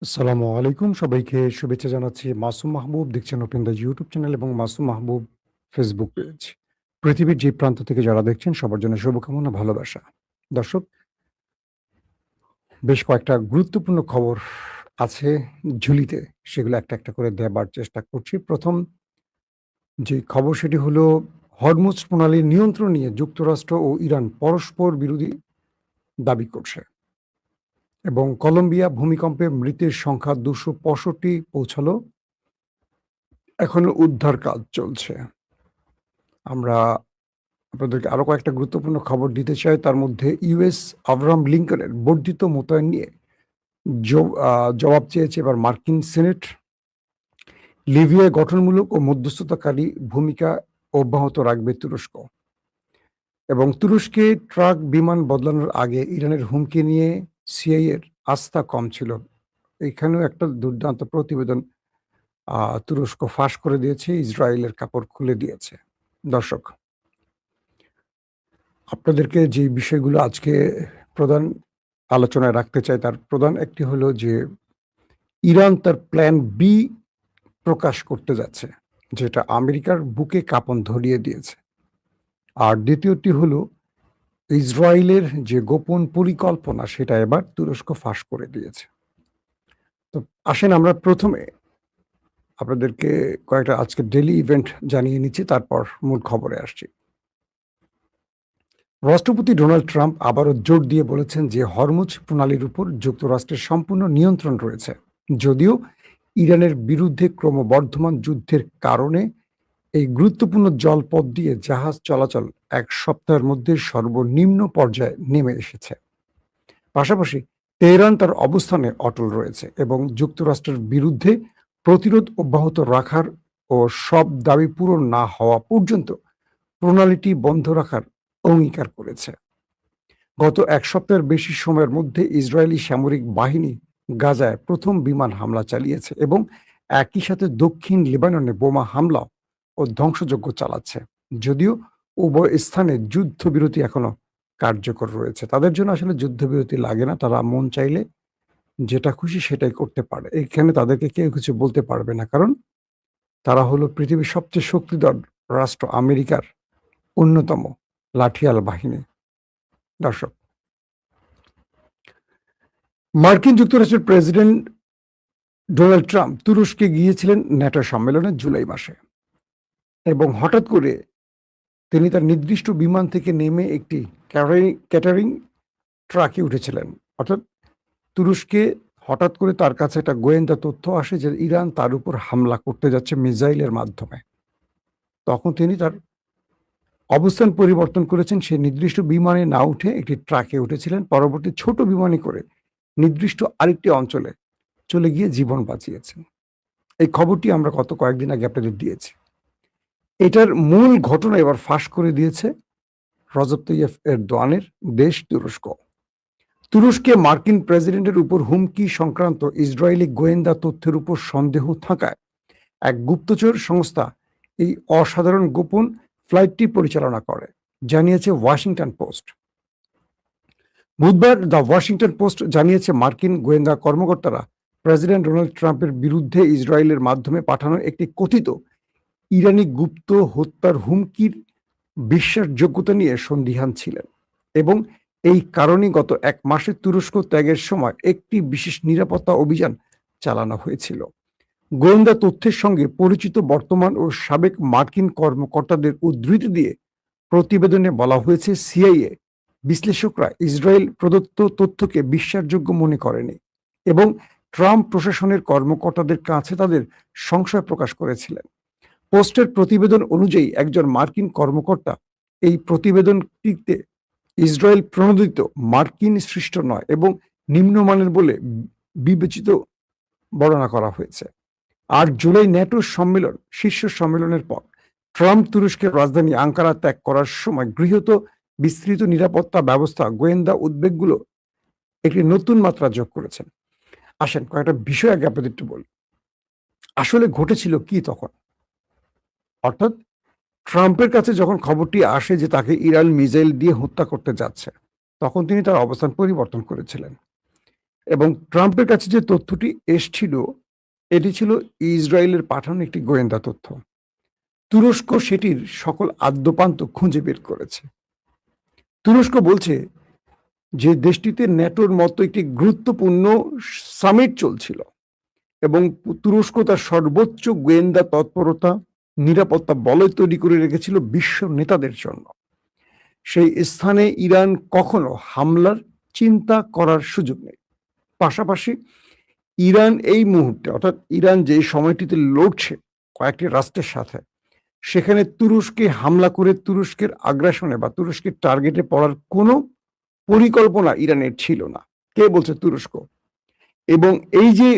আসসালামু আলাইকুম। সবাইকে শুভেচ্ছা জানাচ্ছি। মাসুম মাহবুব দেখছেন ওপেন দ্য ইউটিউব চ্যানেল এবং মাসুম মাহবুব ফেসবুক পেজ। পৃথিবীর যে প্রান্ত থেকে যারা দেখছেন সবার জন্য শুভকামনা, ভালোবাসা। দর্শক, বেশ কয়েকটা গুরুত্বপূর্ণ খবর আছে ঝুলিতে। সেগুলো একটা করে দেবার চেষ্টা করছি। ১ম যে খবর সেটি হলো হরমুজ প্রণালীর নিয়ন্ত্রণ নিয়ে যুক্তরাষ্ট্র ও ইরান পরস্পর বিরোধী দাবি করছে এবং কলম্বিয়া ভূমিকম্পে মৃতের সংখ্যা ২৬৫ পৌঁছালো। এখনো উদ্ধার কাজ চলছে। আমরা আপনাদেরকে আরো কয়েকটা গুরুত্বপূর্ণ খবর দিতে চাই। তার মধ্যে ইউএস আব্রাহাম লিঙ্কনের বর্ধিত মোতায়েন নিয়ে জ আ জবাব চেয়েছে এবার মার্কিন সিনেট। লিবিয়ায় গঠনমূলক ও মধ্যস্থতাকারী ভূমিকা অব্যাহত রাখবে তুরস্ক এবং তুরস্কে ট্রাক বিমান বদলানোর আগে ইরানের হুমকি নিয়ে সিআইএর আস্থা কম ছিল। এখানেও একটা দুর্দান্ত প্রতিবেদন তুরস্ক ফাঁস করে দিয়েছে, ইসরায়েলের কাপড় খুলে দিয়েছে। দর্শক, আপনাদেরকে যে বিষয়গুলো আজকে প্রধান আলোচনায় রাখতে চাই তার প্রধান একটি হলো যে ইরান তার প্ল্যান বি প্রকাশ করতে যাচ্ছে, যেটা আমেরিকার বুকে কাঁপন ধরিয়ে দিয়েছে। আর দ্বিতীয়টি হলো ইসরায়েলের যে গোপন পরিকল্পনা সেটা এবার তুরস্ক ফাঁস করে দিয়েছে। তো আসেন আমরা প্রথমে আপনাদেরকে কয়েকটা আজকে ডেইলি ইভেন্ট জানিয়ে নিচ্ছি, তারপর মূল খবরে আসছি। রাষ্ট্রপতি ডোনাল্ড ট্রাম্প আবারও জোর দিয়ে বলেছেন যে হরমুজ প্রণালীর উপর যুক্তরাষ্ট্রের সম্পূর্ণ নিয়ন্ত্রণ রয়েছে, যদিও ইরানের বিরুদ্ধে ক্রমবর্ধমান যুদ্ধের কারণে এই গুরুত্বপূর্ণ জলপথ দিয়ে জাহাজ চলাচল এক সপ্তাহের মধ্যে সর্বনিম্ন পর্যায়ে নেমে এসেছে। পাশাপাশি তেহরান তার অবস্থানে অটল রয়েছে এবং যুক্তরাষ্ট্রের বিরুদ্ধে প্রতিরোধ অব্যাহত রাখার ও সব দাবি পূরণ না হওয়া পর্যন্ত প্রণালীটি বন্ধ রাখার অঙ্গীকার করেছে। গত এক সপ্তাহের বেশি সময়ের মধ্যে ইসরায়েলি সামরিক বাহিনী গাজায় প্রথম বিমান হামলা চালিয়েছে এবং একই সাথে দক্ষিণ লেবাননে বোমা হামলা ও ধ্বংসযজ্ঞ চালাচ্ছে, যদিও উভয় স্থানে যুদ্ধবিরতি এখনো কার্যকর রয়েছে। তাদের জন্য আসলে যুদ্ধবিরতি লাগে না, তারা মন চাইলে যেটা খুশি সেটাই করতে পারে। এখানে তাদেরকে কেউ কিছু বলতে পারবে না, কারণ তারা হলো পৃথিবীর সবচেয়ে শক্তিধর রাষ্ট্র আমেরিকার অন্যতম লাঠিয়াল বাহিনী। দর্শক, মার্কিন যুক্তরাষ্ট্রের প্রেসিডেন্ট ডোনাল্ড ট্রাম্প তুরস্কে গিয়েছিলেন ন্যাটো সম্মেলনে জুলাই মাসে এবং হঠাৎ করে তিনি তার নির্দিষ্ট বিমান থেকে নেমে একটি ক্যাটারিং ট্রাকে উঠেছিলেন। অর্থাৎ তুরস্কে হঠাৎ করে তার কাছে একটা গোয়েন্দা তথ্য আসে যে ইরান তার উপর হামলা করতে যাচ্ছে মিসাইলের মাধ্যমে। তখন তিনি তার অবস্থান পরিবর্তন করেছেন, সে নির্দিষ্ট বিমানে না উঠে একটি ট্রাকে উঠেছিলেন। পরবর্তী ছোট বিমানে করে নির্দিষ্ট আরেকটি অঞ্চলে চলে গিয়ে জীবন বাঁচিয়েছেন। এই খবরটি আমরা গত কয়েকদিন আগে আপনাদের দিয়েছি। এটার মূল ঘটনা এবার ফাঁস করে দিয়েছে রজব তৈয়ব এরদোয়ানের দেশ তুরস্ক। তুরস্কে মার্কিন প্রেসিডেন্টের উপর হুমকি সংক্রান্ত ইসরায়েলি গোয়েন্দা তথ্যের উপর সন্দেহ থাকায় এক গুপ্তচর সংস্থা এই অসাধারণ গোপন ফ্লাইটটি পরিচালনা করে, জানিয়েছে ওয়াশিংটন পোস্ট। বুধবার দ্য ওয়াশিংটন পোস্ট জানিয়েছে মার্কিন গোয়েন্দা কর্মকর্তারা প্রেসিডেন্ট ডোনাল্ড ট্রাম্পের বিরুদ্ধে ইসরায়েলের মাধ্যমে পাঠানো একটি কথিত ইরানি গুপ্ত হত্যার হুমকির বিশ্বাসযোগ্যতা নিয়ে সন্দিহান ছিলেন এবং এই কারণে গত এক মাসে তুরস্ক ত্যাগের সময় একটি বিশেষ নিরাপত্তা অভিযান চালানো হয়েছিল। গোয়েন্দা তথ্যের সঙ্গে পরিচিত বর্তমান ও সাবেক মার্কিন কর্মকর্তাদের উদ্ধৃতি দিয়ে প্রতিবেদনে বলা হয়েছে, সিআইএ বিশ্লেষকরা ইসরায়েল প্রদত্ত তথ্যকে বিশ্বাসযোগ্য মনে করেনি এবং ট্রাম্প প্রশাসনের কর্মকর্তাদের কাছে তাদের সংশয় প্রকাশ করেছিলেন। পোস্টের প্রতিবেদন অনুযায়ী একজন মার্কিন কর্মকর্তা এই প্রতিবেদনটিতে ইসরায়েল প্রণোদিত, মার্কিন সৃষ্ট নয় এবং নিম্নমানের বলে বিবেচিত বর্ণনা করা হয়েছে। আর জুলাই ন্যাটো সম্মেলন, শীর্ষ সম্মেলনের পর ট্রাম্প তুরস্কের রাজধানী আঙ্কারা ত্যাগ করার সময় গৃহীত বিস্তৃত নিরাপত্তা ব্যবস্থা গোয়েন্দা উদ্বেগগুলো একটি নতুন মাত্রা যোগ করেছেন। আসেন কয়েকটা বিষয় আগে আপনাদের একটু বলি। আসলে ঘটেছিল কি তখন? অর্থাৎ ট্রাম্পের কাছে যখন খবরটি আসে যে তাকে ইরান মিসাইল দিয়ে হত্যা করতে যাচ্ছে, তখন তিনি তার অবস্থান পরিবর্তন করেছিলেন এবং ট্রাম্পের কাছে যে তথ্যটি এসছিল এটি ছিল ইসরায়েলের পাঠানো একটি গোয়েন্দা তথ্য। তুরস্ক সেটির সকল আদ্যোপান্ত খুঁজে বের করেছে। তুরস্ক বলছে যে দেশটিতে ন্যাটোর মতো একটি গুরুত্বপূর্ণ সামিট চলছিল এবং তুরস্ক তার সর্বোচ্চ গোয়েন্দা তৎপরতা, নিরাপত্তা বলয় তৈরি করে রেখেছিল বিশ্ব নেতাদের জন্য। সেই স্থানে ইরান কখনো হামলার চিন্তা করার সুযোগ নেই। পাশাপাশি ইরান এই মুহূর্তে, অর্থাৎ ইরান যে সময়টিতে লড়ছে কয়েকটি রাষ্ট্রের সাথে, সেখানে তুরস্কে হামলা করে তুরস্কের আগ্রাসনে বা তুরস্কের টার্গেটে পড়ার কোনো পরিকল্পনা ইরানের ছিল না। কে বলছে? তুরস্ক। এবং এই যে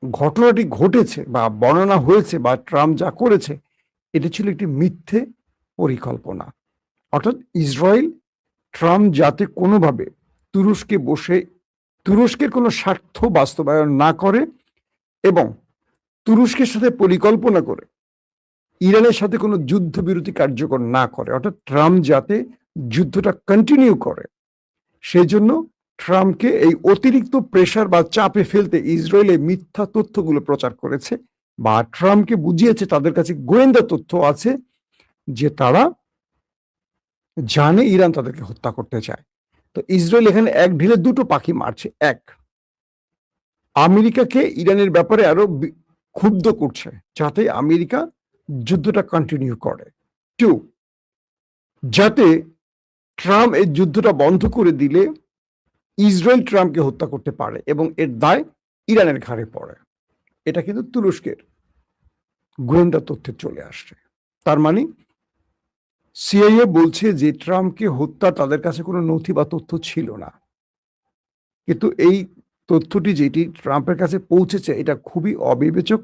ঘটনাটি ঘটেছে বা বর্ণনা হয়েছে বা ট্রাম্প যা করেছে, এটি ছিল একটি মিথ্যে পরিকল্পনা। অর্থাৎ ইসরায়েল ট্রাম্প যাতে কোনোভাবে তুরস্কে বসে তুরস্কের কোনো স্বার্থ বাস্তবায়ন না করে এবং তুরস্কের সাথে পরিকল্পনা করে ইরানের সাথে কোনো যুদ্ধবিরতি কার্যকর না করে, অর্থাৎ ট্রাম্প যাতে যুদ্ধটা কন্টিনিউ করে, সেই জন্য ট্রাম্পকে এই অতিরিক্ত প্রেশার বা চাপে ফেলতে ইসরায়েলে মিথ্যা তথ্যগুলো প্রচার করেছে বা ট্রাম্পকে বুঝিয়েছে তাদের কাছে গোয়েন্দা তথ্য আছে যে তারা জানে ইরান তাদেরকে হত্যা করতে চায়। তো ইসরায়েল এখানে এক ঢিলে দুটো পাখি মারছে। এক, আমেরিকাকে ইরানের ব্যাপারে আরো ক্ষুব্ধ করছে যাতে আমেরিকা যুদ্ধটা কন্টিনিউ করে। টু, যাতে ট্রাম্প এই যুদ্ধটা বন্ধ করে দিলে ইসরায়েল ট্রাম্পকে হত্যা করতে পারে এবং এর দায় ইরানের ঘাড়ে পড়ে। এটা কিন্তু তুরস্কের গোয়েন্দা তথ্যে চলে আসছে। তার মানে সিআইএ বলছে যে ট্রাম্পকে হত্যা তাদের কাছে কোনো নথি বা তথ্য ছিল না, কিন্তু এই তথ্যটি যেটি ট্রাম্পের কাছে পৌঁছেছে এটা খুবই অবিবেচক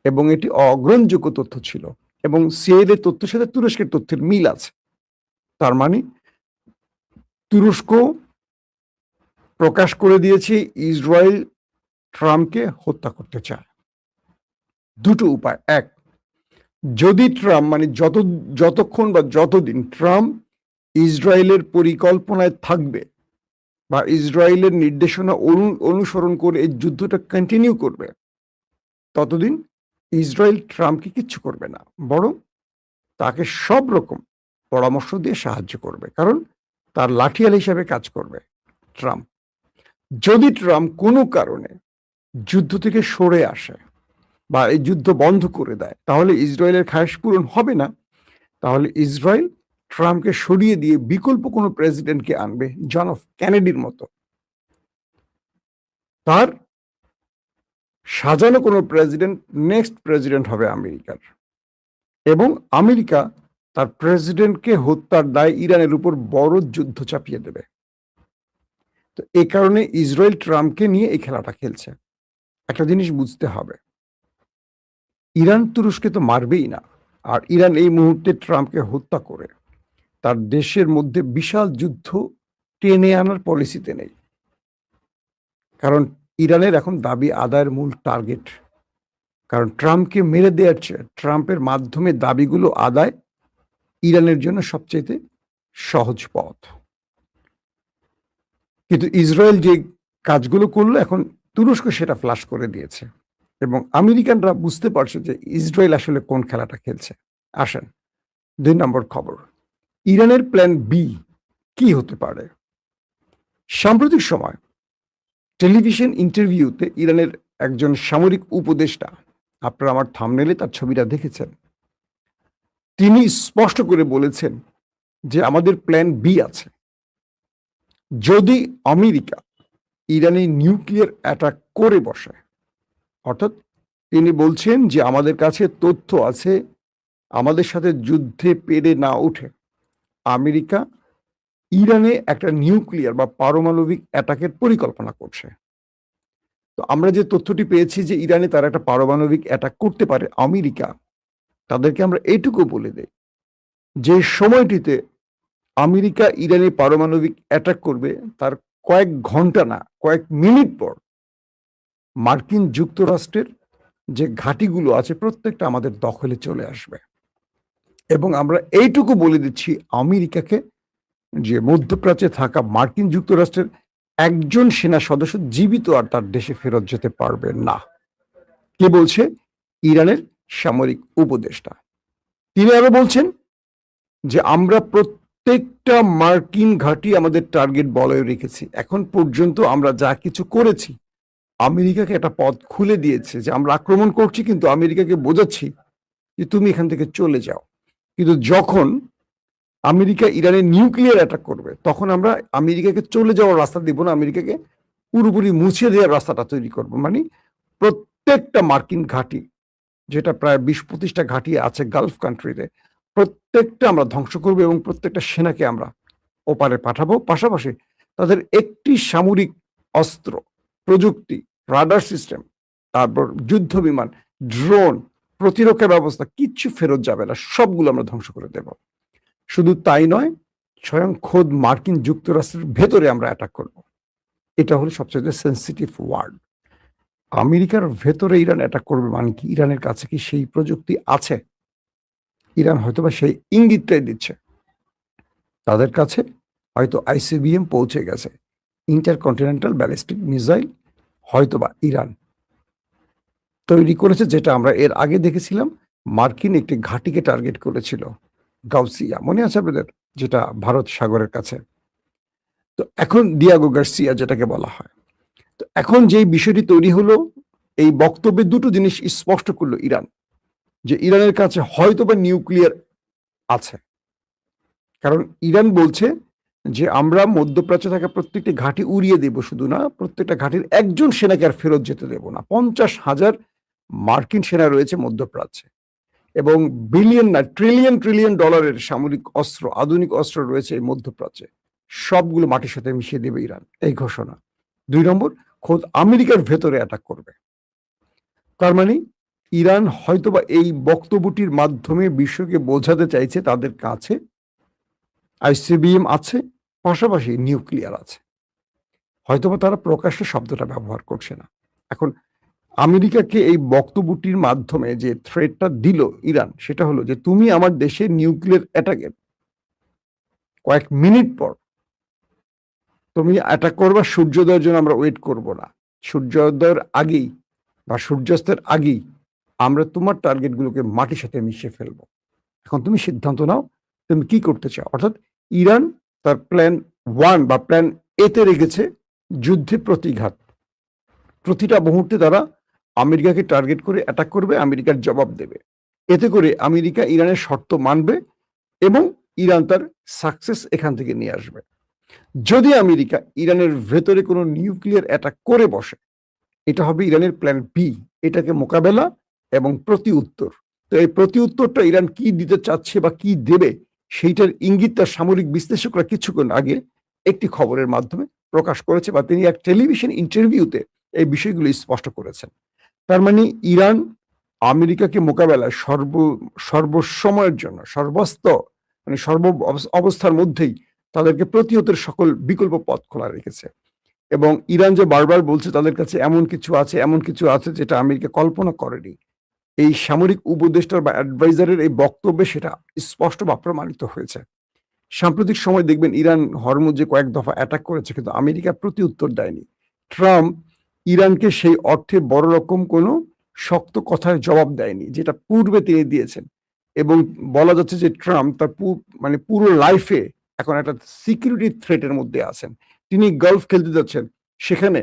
এবং এটি অগ্রহণযোগ্য তথ্য ছিল এবং সিআইএ তথ্যের সাথে তুরস্কের তথ্যের মিল আছে। তার মানে তুরস্ক প্রকাশ করে দিয়েছে ইসরায়েল ট্রাম্পকে হত্যা করতে চায়। দুটো উপায়। এক, যদি ট্রাম্প মানে যতক্ষণ বা যতদিন ট্রাম্প ইসরায়েলের পরিকল্পনায় থাকবে বা ইসরায়েলের নির্দেশনা অনুসরণ করে এই যুদ্ধটা কন্টিনিউ করবে, ততদিন ইসরায়েল ট্রাম্পকে কিচ্ছু করবে না, বরং তাকে সব রকম পরামর্শ দিয়ে সাহায্য করবে, কারণ তার লাঠিয়াল হিসাবে কাজ করবে ট্রাম্প। যদি ট্রাম্প কোনো কারণে যুদ্ধ থেকে সরে আসে বা এই যুদ্ধ বন্ধ করে দেয়, তাহলে ইসরায়েলের খায়েশ পূরণ হবে না। তাহলে ইসরায়েল ট্রাম্পকে সরিয়ে দিয়ে বিকল্প কোনো প্রেসিডেন্টকে আনবে, জন এফ কেনেডির মতো। তার সাজানো কোনো প্রেসিডেন্ট নেক্সট প্রেসিডেন্ট হবে আমেরিকার, এবং আমেরিকা তার প্রেসিডেন্টকে হত্যার দায় ইরানের উপর বড় যুদ্ধ চাপিয়ে দেবে। তো এই কারণে ইসরায়েল ট্রাম্পকে নিয়ে এই খেলাটা খেলছে। একটা জিনিস বুঝতে হবে, ইরান তুরস্কে তো মারবেই না, আর ইরান এই মুহূর্তে ট্রাম্পকে হত্যা করে তার দেশের মধ্যে বিশাল যুদ্ধ টেনে আনার পলিসিতে নেই, কারণ ইরানের এখন দাবি আদায়ের মূল টার্গেট, কারণ ট্রাম্পকে মেরে দেওয়ার চেয়ে ট্রাম্পের মাধ্যমে দাবিগুলো আদায় ইরানের জন্য সবচেয়ে সহজ পথ। কিন্তু ইসরায়েল যে কাজগুলো করলো, এখন তুরস্ক সেটা ফ্লাশ করে দিয়েছে এবং আমেরিকানরা বুঝতে পারছে যে ইসরায়েল আসলে কোন খেলাটা খেলছে। আসেন 2 নম্বর খবর, ইরানের প্ল্যান বি কি হতে পারে। সাম্প্রতিক সময় টেলিভিশন ইন্টারভিউতে ইরানের একজন সামরিক উপদেষ্টা, আপনারা আমার থাম্বনেইলে তার ছবিটা দেখেছেন, তিনি স্পষ্ট করে বলেছেন যে আমাদের প্ল্যান বি আছে। যদি আমেরিকা ইরানি নিউক্লিয়ার অ্যাটাক করে বসে, অর্থাৎ তিনি বলছেন যে আমাদের কাছে তথ্য আছে, আমাদের সাথে যুদ্ধে পেরে না উঠে আমেরিকা ইরানে একটা নিউক্লিয়ার বা পারমাণবিক অ্যাটাকের পরিকল্পনা করছে। তো আমরা যে তথ্যটি পেয়েছি যে ইরানে তারা একটা পারমাণবিক অ্যাটাক করতে পারে, আমেরিকা তাদেরকে আমরা এইটুকু বলে দেই যে সময়টিতে আমেরিকা ইরানে পারমাণবিক অ্যাটাক করবে তার কয়েক ঘন্টা না কয়েক মিনিট পর মার্কিন যুক্তরাষ্ট্রের যে ঘাঁটিগুলো আছে প্রত্যেকটা আমাদের দখলে চলে আসবে। এবং আমরা এইটুকু বলে দিচ্ছি আমেরিকাকে যে মধ্যপ্রাচ্যে থাকা মার্কিন যুক্তরাষ্ট্রের একজন সেনা সদস্য জীবিত আর তার দেশে ফেরত যেতে পারবে না। কে বলছে? ইরানের সামরিক উপদেষ্টা। তিনি আরো বলছেন যে আমরা প্রত্যেকটা মার্কিন ঘাঁটি আমাদের টার্গেট বলয়ে রেখেছি। এখন পর্যন্ত আমরা যা কিছু করেছি, আমেরিকাকে একটা পথ খুলে দিয়েছে যে আমরা আক্রমণ করছি, কিন্তু আমেরিকাকে বোঝাচ্ছি যে তুমি এখান থেকে চলে যাও। কিন্তু যখন আমেরিকা ইরানের নিউক্লিয়ার অ্যাটাক করবে, তখন আমরা আমেরিকাকে চলে যাওয়ার রাস্তা দিব না, আমেরিকাকে পুরোপুরি মুছে দেওয়ার রাস্তাটা তৈরি করব। মানে প্রত্যেকটা মার্কিন ঘাঁটি, যেটা প্রায় 20-25টা ঘাঁটি আছে গালফ কান্ট্রিতে, প্রত্যেকটা আমরা ধ্বংস করব এবং প্রত্যেকটা সেনাকে আমরা ওপারে পাঠাবো। পাশাপাশি তাদের একটি সামরিক অস্ত্র, প্রযুক্তি, রাডার সিস্টেম, তারপর যুদ্ধ বিমান, ড্রোন, প্রতিরক্ষা ব্যবস্থা কিচ্ছু ফেরত যাবে না, সবগুলো আমরা ধ্বংস করে দেব। শুধু তাই নয়, স্বয়ং খোদ মার্কিন যুক্তরাষ্ট্রের ভেতরে আমরা অ্যাটাক করব। এটা হলো সবচেয়ে সেন্সিটিভ ওয়ার্ড। আমেরিকার ভেতরে ইরান অ্যাটাক করবে মানে কি? ইরানের কাছে কি সেই প্রযুক্তি আছে? ইরান হয়তোবা সেই ইঙ্গিতটাই দিচ্ছে। তাদের কাছে হয়তো আইসিবিএম পৌঁছে গেছে, ইন্টারকন্টিনেন্টাল ব্যালিস্টিক মিসাইল হয়তোবা ইরান তৈরি করেছে, যেটা আমরা এর আগে দেখেছিলাম। মার্কিন একটি ঘাঁটিকে টার্গেট করেছিল, গাউসিয়া, মনে আছে আপনাদের? যেটা ভারত সাগরের কাছে। তো এখন ডিয়াগো গার্সিয়া যেটাকে বলা হয়। তো এখন যেই বিষয়টি তৈরি হলো, এই বক্তব্যে দুটো জিনিস স্পষ্ট করলো ইরান, যে ইরানের কাছে হয়তোবা নিউক্লিয়ার আছে। কারণ ইরান বলছে যে আমরা মধ্যপ্রাচ্যে থাকা প্রত্যেকটি ঘাঁটি উড়িয়ে দেব, শুধু না, প্রত্যেকটা ঘাঁটির একজন সেনাকে আর ফেরত যেতে দেব না। 50,000 মার্কিন সেনা রয়েছে মধ্যপ্রাচ্যে, এবং বিলিয়ন না ট্রিলিয়ন ট্রিলিয়ন ডলারের সামরিক অস্ত্র, আধুনিক অস্ত্র রয়েছে এই মধ্যপ্রাচ্যে। সবগুলো মাটির সাথে মিশিয়ে দেবে ইরান, এই ঘোষণা। 2 নম্বর, খোদ আমেরিকার ভেতরে অ্যাটাক করবে। তার মানে ইরান হয়তোবা এই বক্তব্যটির মাধ্যমে বিশ্বকে বোঝাতে চাইছে তাদের কাছে আইসিবিএম আছে, পাশাপাশি নিউক্লিয়ার আছে। হয়তোবা তারা প্রকাশ্যে শব্দটা ব্যবহার করছে না। এখন আমেরিকাকে এই বক্তব্যটির মাধ্যমে যে থ্রেটটা দিল ইরান, সেটা হলো যে তুমি আমার দেশে নিউক্লিয়ার অ্যাটাকের কয়েক মিনিট পর তুমি অ্যাটাক করবা, সূর্যোদয়ের জন্য আমরা ওয়েট করব না। সূর্যোদয়ের আগেই বা সূর্যাস্তের আগেই আমরা তোমার টার্গেটগুলোকে মাটির সাথে মিশিয়ে ফেলবো। এখন তুমি সিদ্ধান্ত নাও, তুমি কি করতে চাও। অর্থাৎ ইরান তার প্ল্যান 1 বা প্ল্যান এতে রেখেছে যুদ্ধে প্রতিঘাত। প্রতিটা মুহূর্তে তারা আমেরিকাকে টার্গেট করে অ্যাটাক করবে, আমেরিকার জবাব দেবে। এতে করে আমেরিকা ইরানের শর্ত মানবে এবং ইরান তার সাকসেস এখান থেকে নিয়ে আসবে। যদি আমেরিকা ইরানের ভেতরে কোনো নিউক্লিয়ার অ্যাটাক করে বসে, এটা হবে ইরানের প্ল্যান বি, এটাকে মোকাবেলা এবং প্রতি উত্তর। তো এই প্রতি উত্তরটা ইরান কি দিতে চাচ্ছে বা কি দেবে, সেইটার ইঙ্গিত তার সামরিক বিশ্লেষকরা কিছুক্ষণ আগে একটি খবরের মাধ্যমে প্রকাশ করেছে, বা তিনি এক টেলিভিশন ইন্টারভিউতে এই বিষয়গুলো স্পষ্ট করেছেন। তার মানে ইরান আমেরিকাকে মোকাবেলায় সর্বসময়ের জন্য সর্ব অবস্থার মধ্যেই তাদেরকে প্রতিহতের সকল বিকল্প পথ খোলা রেখেছে। এবং ইরান যে বারবার বলছে তাদের কাছে এমন কিছু আছে যেটা আমেরিকা কল্পনা করেনি, এই সামরিক উপদেষ্টার বা অ্যাডভাইজারের এই বক্তব্যে সেটা স্পষ্ট বা প্রমাণিত হয়েছে। সাম্প্রতিক সময় দেখবেন ইরান হরমুজে কয়েক দফা অ্যাটাক করেছে, কিন্তু আমেরিকা প্রতি উত্তর দেয়নি। ট্রাম্প ইরানকে সেই অর্থে বড় রকম কোনো শক্ত কথার জবাব দেয়নি, যেটা পূর্বে তিনি দিয়েছেন। এবং বলা যাচ্ছে যে ট্রাম্প তার পুরো লাইফে এখন একটা সিকিউরিটি থ্রেটের মধ্যে আছেন। তিনি গলফ খেলতে যাচ্ছেন, সেখানে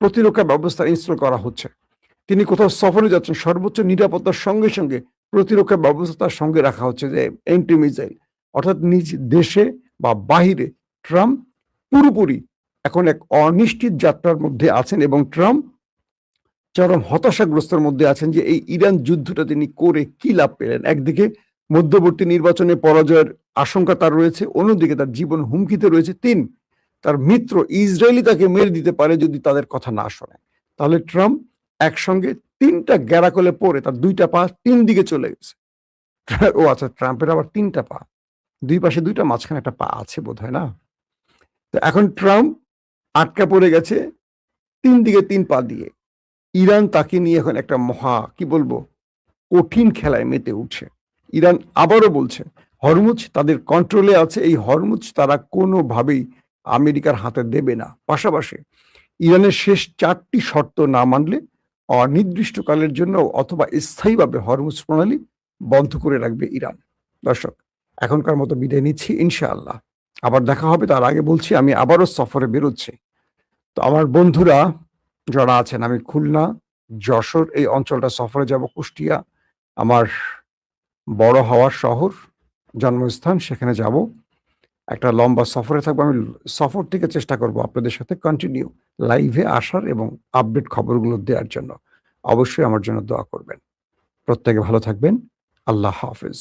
প্রতিরক্ষা ব্যবস্থা ইনস্টল করা হচ্ছে। তিনি কোথাও সফরে যাচ্ছেন, সর্বোচ্চ নিরাপত্তার সঙ্গে সঙ্গে প্রতিরক্ষা ব্যবস্থা তার সঙ্গে রাখা হচ্ছে, যে এন্টি মিসাইল। অর্থাৎ নিজ দেশে বা বাহিরে ট্রাম্প পুরোপুরি এখন এক অনিশ্চিত যাত্রার মধ্যে আছেন, এবং ট্রাম্প চরম হতাশাগ্রস্তের মধ্যে আছেন যে এই ইরান যুদ্ধটা তিনি করে কি লাভ পেলেন। একদিকে মধ্যবর্তী নির্বাচনে পরাজয়ের আশঙ্কা তার রয়েছে, অন্যদিকে তার জীবন হুমকিতে রয়েছে। তার মিত্র ইসরায়েলি তাকে মেরে দিতে পারে যদি তাদের কথা না শোনে। তাহলে ট্রাম্প একসঙ্গে 3টা গ্যারাকলে পড়ে তার 2টা পা 3 দিকে চলে গেছে। ও আচ্ছা, ট্রাম্পের আবার 3টা পা, 2 পাশে 2টা, মাঝখানে একটা পা আছে বোধহয়, না? তো এখন ট্রাম্প আটকা পড়ে গেছে 3 দিকে 3 পা দিয়ে। ইরান তাকে নিয়ে এখন একটা কঠিন খেলায় মেতে উঠছে। ইরান আবারও বলছে হরমুজ তাদের কন্ট্রোলে আছে, এই হরমুজ তারা কোনোভাবেই আমেরিকার হাতে দেবে না। পাশাপাশি ইরানের শেষ 4টি শর্ত না মানলে অনির্দিষ্টকালের জন্য অথবা স্থায়ীভাবে হরমুজ প্রণালী বন্ধ করে রাখবে ইরান। দর্শক, এখনকার মতো বিদায় নিচ্ছি ইনশাআল্লাহ। আবার দেখা হবে, তার আগে বলছি আমি আবারও সফরে বেরোচ্ছি। তো আমার বন্ধুরা যারা আছেন, আমি খুলনা, যশোর এই অঞ্চলটা সফরে যাব, কুষ্টিয়া আমার বড় হওয়ার শহর, জন্মস্থান, সেখানে যাব। একটা লম্বা সফরে থাকবো আমি। সফর থেকে চেষ্টা করব আপনাদের সাথে কন্টিনিউ লাইভে আসার এবং আপডেট খবরগুলো দেওয়ার জন্য। অবশ্যই আমার জন্য দোয়া করবেন। প্রত্যেকে ভালো থাকবেন। আল্লাহ হাফেজ।